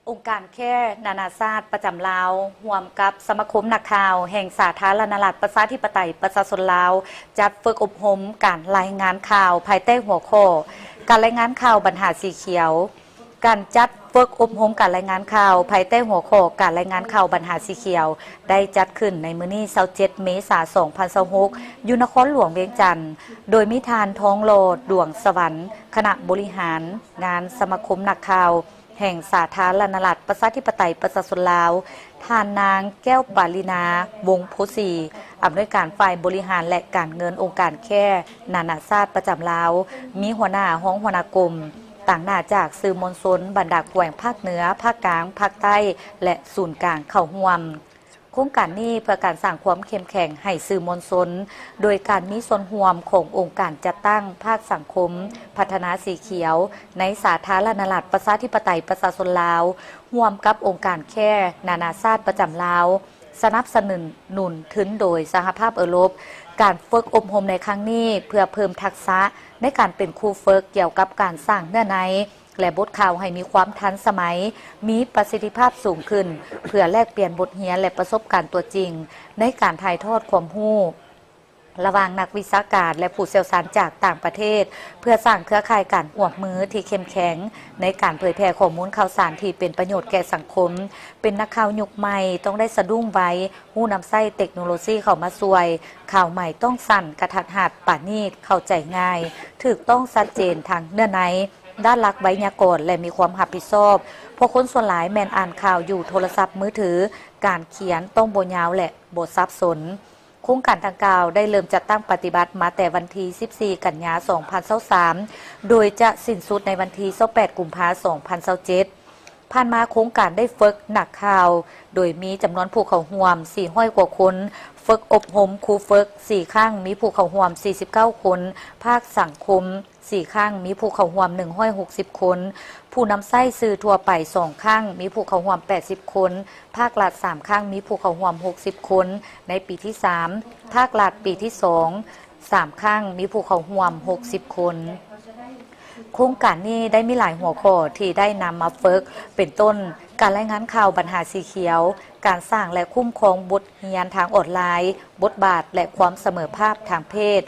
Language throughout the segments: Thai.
องค์การแค่นานาชาติประจำลาวร่วมกับสมาคมนักข่าวแห่งสาธารณรัฐประชาธิปไตยประชาชนลาวจัดฝึกอบรมการรายงานข่าวภายใต้หัวข้อการรายงานข่าวปัญหาสีเขียวการจัดฝึกอบรมการรายงานข่าวภายใต้หัวข้อการรายงานข่าวปัญหาสีเขียวได้จัดขึ้นในมื้อนี้27 เมษายน 2026อยู่นครหลวงเวียงจันทน์โดยมีทานทองโลดดวงสวรรค์คณะบริหารงานสมาคมนักข่าวแห่งสาธารณรัฐประชาธิปไตยประชาชนลาวท่านนางแก้วปารินาวงศ์โพสีอำนวยการฝ่ายบริหารและการเงินองค์การแค่นานาชาติประจำลาวมีหัวหน้าห้องหัวหน้ากรมต่างหน้าจากสื่อมวลชนบรรดาแขวงภาคเหนือภาคกลางภาคใต้และศูนย์กลางเข้าร่วมโครงการนี้เพื่อการสร้างความเข้มแข็งให้สื่อมวลชนโดยการมีส่วนร่วมขององค์การจัดตั้งภาคสังคมพัฒนาสีเขียวในสาธารณรัฐประชาธิปไตยประชาชนลาวร่วมกับองค์การแค่นานาชาติประจำลาวสนับสนุนทุนโดยสหภาพยุโรปการฝึกอบรมในครั้งนี้เพื่อเพิ่มทักษะในการเป็นครูฝึกเกี่ยวกับการสร้างเนื้อในและบทข่าวให้มีความทันสมัยมีประสิทธิภาพสูงขึ้นเพื่อแลกเปลี่ยนบทเรียนและประสบการณ์ตัวจริงในการถ่ายทอดความรู้ระหว่างนักวิชาการและผู้เชี่ยวชาญจากต่างประเทศเพื่อสร้างเครือข่ายการร่วมมือที่เข้มแข็งในการเผยแพร่ข้อมูลข่าวสารที่เป็นประโยชน์แก่สังคมเป็นนักข่าวยุคใหม่ต้องได้สะดุ้งไว้หู้นำไส้เทคโนโลยีเข้ามาช่วยข่าวใหม่ต้องสั้นกระทัดหัดปราณีตเข้าใจง่ายถูกต้องชัดเจนทางเนื้อในด้านหลักไวยากรณ์และมีความรับผิดชอบเพราะคนส่วนหลายแม่นอ่านข่าวอยู่โทรศัพท์มือถือการเขียนต้องบ่ยาวและบ่ซับซ้อนโครงการดังกล่าวได้เริ่มจัดตั้งปฏิบัติมาแต่วันที่14 กันยายน 2023โดยจะสิ้นสุดในวันที่28 กุมภาพันธ์ 2027ผ่านมาโครงการได้ฝึกนักข่าวโดยมีจำนวนผู้เข้าร่วม400 กว่าคนฝึกอบรมครูฝึก4ครั้งมีผู้เข้าร่วม49 คนภาคสังคม4ครั้งมีผู้เข้าร่วม160 คนผู้นำไส้สื่อทั่วไป2ครั้งมีผู้เข้าร่วม80 คนภาครัฐ3ครั้งมีผู้เข้าร่วม60 คนในปีที่3ภาครัฐปีที่2 3ครั้งมีผู้เข้าร่วม60 คนโครงการนี้ได้มีหลายหัวข้อที่ได้นำมาฝึกเป็นต้นการรายงานข่าวปัญหาสีเขียวการสร้างและคุ้มครองบทเรียนทางออนไลน์บทบาทและความเสมอภาคทางเพศ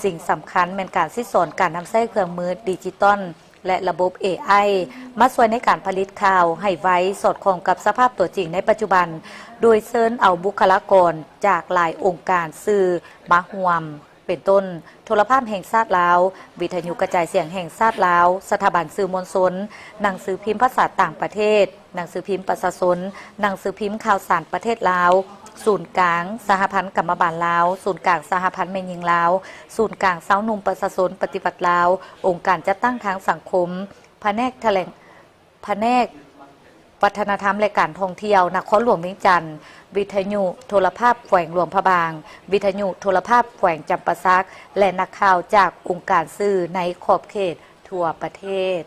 สิ่งสำคัญเป็นการสอนการนำใช้เครื่องมือดิจิตอลและระบบ AI มาช่วยในการผลิตข่าวให้ไว้สอดคล้องกับสภาพตัวจริงในปัจจุบันโดยเชิญเอาบุคลากรจากหลายองค์การสื่อมาร่วมเป็นต้นโทรภาพแห่งชาติลาววิทยุกระจายเสียงแห่งชาติลาวสถาบันสื่อมวลชนหนังสือพิมพ์ภาษาต่างประเทศหนังสือพิมพ์ประชาชนหนังสือพิมพ์ข่าวสารประเทศลาวศูนย์กลางสหพันธ์กรรมบาลลาวศูนย์กลางสหพันธ์แม่หญิงลาวศูนย์กลางสาวหนุ่มประชาชนปฏิบัติลาวองค์การจัดตั้งทางสังคมแผนกวัฒนธรรมและการท่องเที่ยวนครหลวงเวียงจันทน์วิทยุโทรภาพแขวงหลวงพระบางวิทยุโทรภาพแขวงจำปาสักและนักข่าวจากองค์การสื่อในขอบเขตทั่วประเทศ